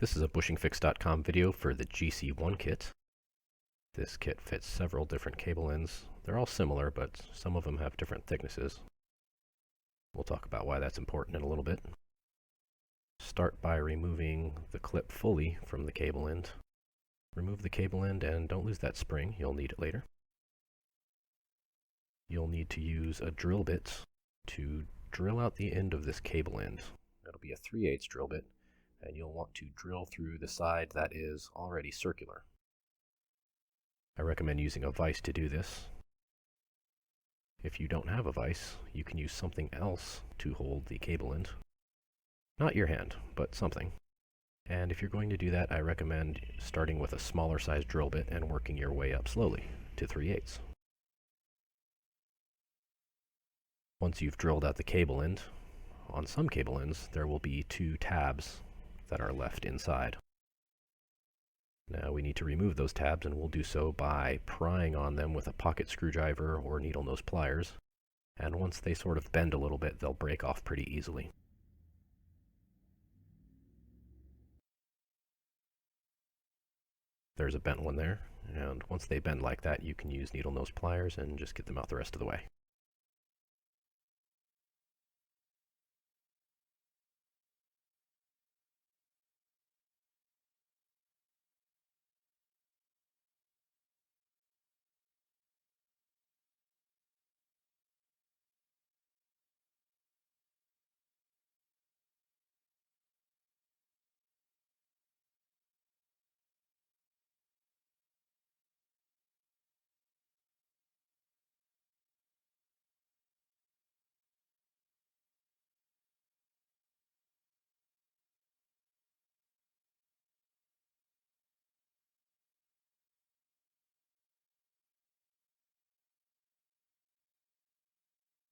This is a BushingFix.com video for the GC1 kit. This kit fits several different cable ends. They're all similar, but some of them have different thicknesses. We'll talk about why that's important in a little bit. Start by removing the clip fully from the cable end. Remove the cable end and don't lose that spring, you'll need it later. You'll need to use a drill bit to drill out the end of this cable end. That'll be a 3/8 drill bit, and you'll want to drill through the side that is already circular. I recommend using a vise to do this. If you don't have a vise, you can use something else to hold the cable end. Not your hand, but something. And if you're going to do that, I recommend starting with a smaller size drill bit and working your way up slowly to 3/8. Once you've drilled out the cable end, on some cable ends there will be 2 tabs that are left inside. Now we need to remove those tabs, and we'll do so by prying on them with a pocket screwdriver or needle nose pliers. And once they sort of bend a little bit, they'll break off pretty easily. There's a bent one there, and once they bend like that, you can use needle nose pliers and just get them out the rest of the way.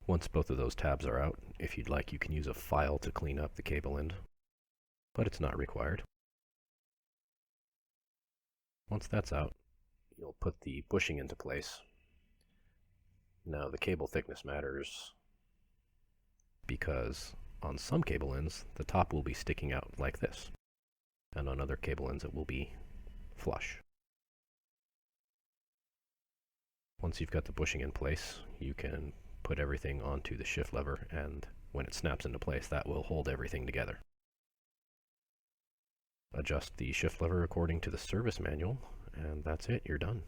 Once both of those tabs are out, if you'd like, you can use a file to clean up the cable end, but it's not required. Once that's out, you'll put the bushing into place. Now the cable thickness matters because on some cable ends the top will be sticking out like this, and on other cable ends it will be flush. Once you've got the bushing in place, you can put everything onto the shift lever, and when it snaps into place, that will hold everything together. Adjust the shift lever according to the service manual, and that's it, you're done.